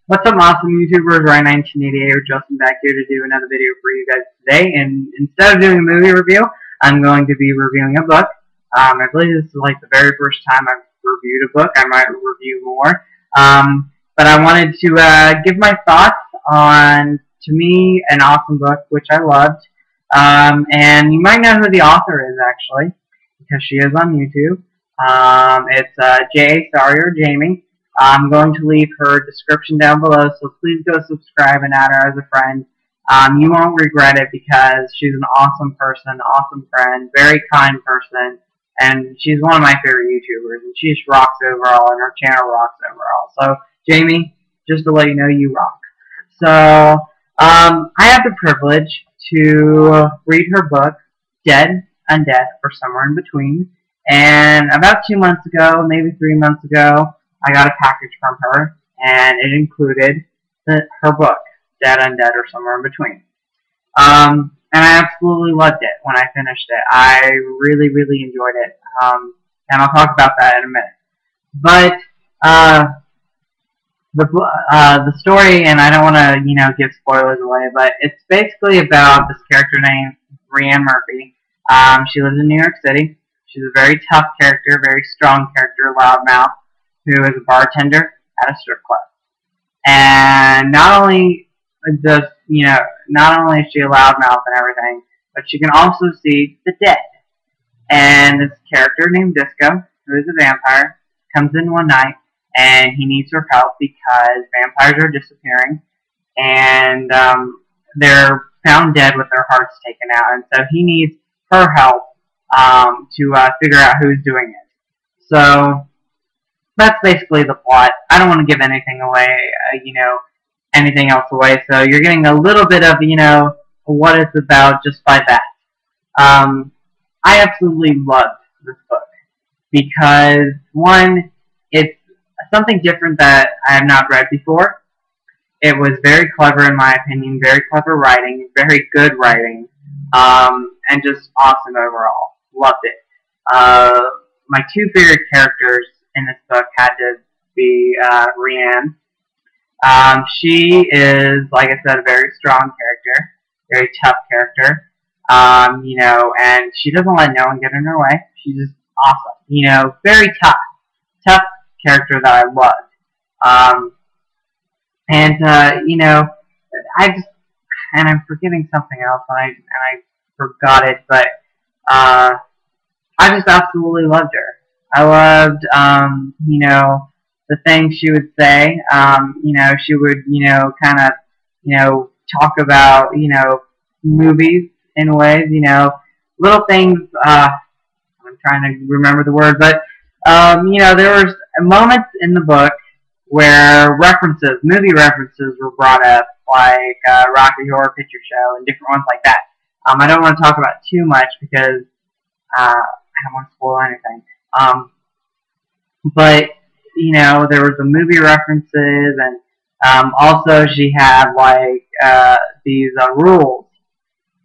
What's up, awesome YouTubers? Ryan1988 or Justin back here to do another video for you guys today. And instead of doing a movie review, I'm going to be reviewing a book. I believe this is like the very first time I've reviewed a book. I might review more. But I wanted to give my thoughts on, to me, an awesome book, which I loved. And you might know who the author is, actually, because she is on YouTube. It's J.A. Sawyer, Jaime. I'm going to leave her description down below, so please go subscribe and add her as a friend. You won't regret it because she's an awesome person, awesome friend, very kind person, and she's one of my favorite YouTubers, and she just rocks overall, and her channel rocks overall. So, Jaime, just to let you know, you rock. So, I have the privilege to read her book, Dead, Undead, or somewhere in between, and about 2 months ago, maybe 3 months ago, I got a package from her, and it included her book, Dead, Undead, or somewhere in between. And I absolutely loved it when I finished it. I really, really enjoyed it, and I'll talk about that in a minute. But the story, and I don't want to, give spoilers away, but it's basically about this character named Brienne Murphy. She lives in New York City. She's a very tough character, very strong character, loudmouth, who is a bartender at a strip club. And not only is she a loudmouth and everything, but she can also see the dead. And this character named Disco, who is a vampire, comes in one night and he needs her help because vampires are disappearing and they're found dead with their hearts taken out. And so he needs her help to figure out who's doing it. So that's basically the plot. I don't want to give anything away, anything else away. So you're getting a little bit of, what it's about just by that. I absolutely loved this book because, one, it's something different that I have not read before. It was very clever, in my opinion, very clever writing, very good writing, and just awesome overall. Loved it. My two favorite characters in this book had to be Brienne. She is, like I said, a very strong character, very tough character, and she doesn't let no one get in her way. She's just awesome, very tough character that I loved. And I'm forgetting something else, and I forgot it, but I just absolutely loved her. I loved, the things she would say. She would, kind of, talk about, movies in ways, little things. I'm trying to remember the word, but, there was moments in the book where movie references were brought up, like Rocky Horror Picture Show and different ones like that. I don't want to talk about too much because I don't want to spoil anything. But, there was the movie references, and also she had, like, these rules,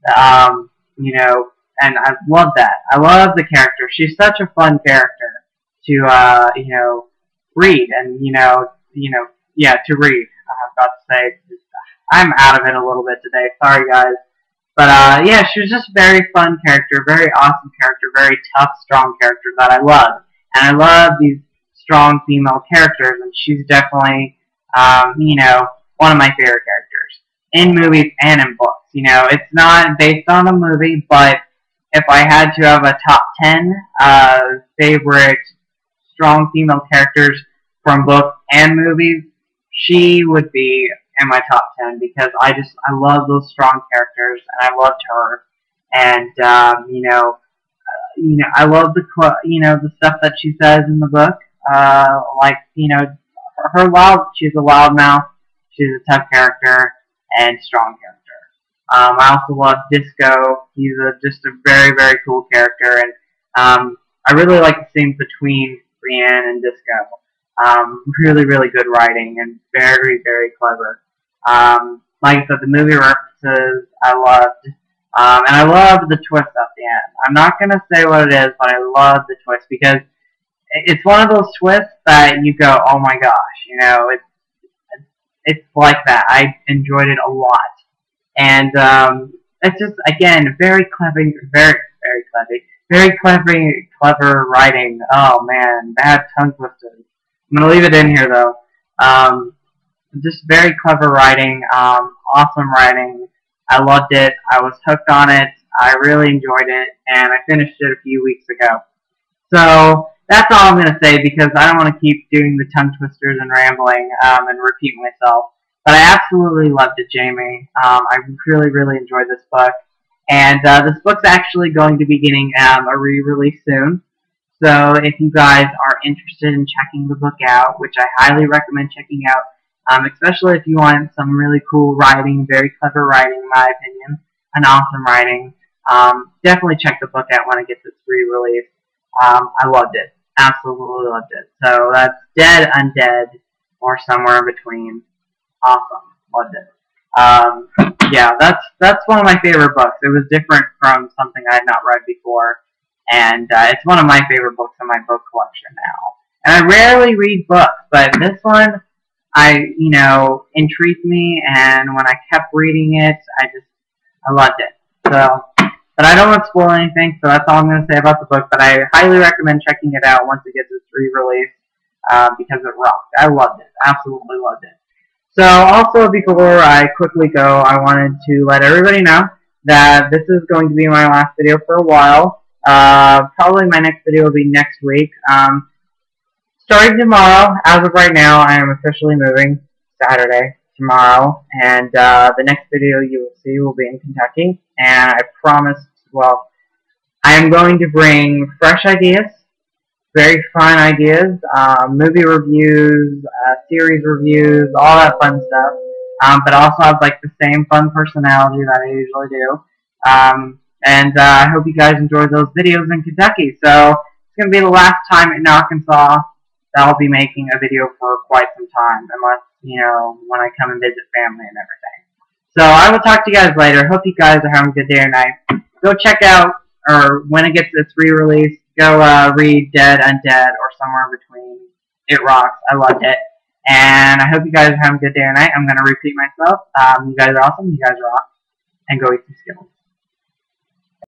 and I love that. I love the character. She's such a fun character to, read, and, to read. I was about to say, I'm out of it a little bit today. Sorry, guys. But, yeah, she was just a very fun character, very awesome character, very tough, strong character that I love. And I love these strong female characters, and she's definitely, one of my favorite characters in movies and in books. It's not based on a movie, but if I had to have a top 10 favorite strong female characters from books and movies, she would be in my top 10 because I love those strong characters, and I loved her, and I love the stuff that she says in the book, she's a loudmouth, she's a tough character, and strong character. I also love Disco. He's just a very, very cool character, and I really like the scenes between Brienne and Disco. Really, really good writing, and very, very clever. Like I said, the movie references I loved, and I love the twist at the end. I'm not going to say what it is, but I love the twist because it's one of those twists that you go, oh my gosh, it's like that. I enjoyed it a lot. And it's just, again, very clever, very clever, clever writing. Oh man, bad tongue twisters. I'm gonna leave it in here though. Um, just very clever writing, awesome writing. I loved it. I was hooked on it. I really enjoyed it, and I finished it a few weeks ago. So that's all I'm going to say because I don't want to keep doing the tongue twisters and rambling and repeat myself. But I absolutely loved it, Jamie. I really, really enjoyed this book. And this book's actually going to be getting a re-release soon. So if you guys are interested in checking the book out, which I highly recommend checking out, especially if you want some really cool writing, very clever writing, in my opinion, and awesome writing, definitely check the book out when it gets its re-release. I loved it. Absolutely loved it. So that's Dead, Undead, or somewhere in between. Awesome. Loved it. Yeah, that's one of my favorite books. It was different from something I had not read before, and it's one of my favorite books in my book collection now. And I rarely read books, but this one, intrigued me, and when I kept reading it, I loved it. So, but I don't want to spoil anything, so that's all I'm going to say about the book. But I highly recommend checking it out once it gets its re-release because it rocked. I loved it. Absolutely loved it. So also before I quickly go, I wanted to let everybody know that this is going to be my last video for a while. Probably my next video will be next week. Starting tomorrow, as of right now, I am officially moving Saturday, tomorrow, and the next video you will see will be in Kentucky, and I promised, well, I am going to bring fresh ideas, very fun ideas, movie reviews, series reviews, all that fun stuff, but also have like the same fun personality that I usually do, and I hope you guys enjoyed those videos in Kentucky. So it's going to be the last time in Arkansas that I'll be making a video for quite some time, unless, when I come and visit family and everything. So I will talk to you guys later. Hope you guys are having a good day or night. Go check out, or when it gets its re-release, go read Dead, Undead, or somewhere in between. It rocks. I loved it. And I hope you guys are having a good day or night. I'm going to repeat myself. You guys are awesome. You guys are awesome. And go eat some Skittles.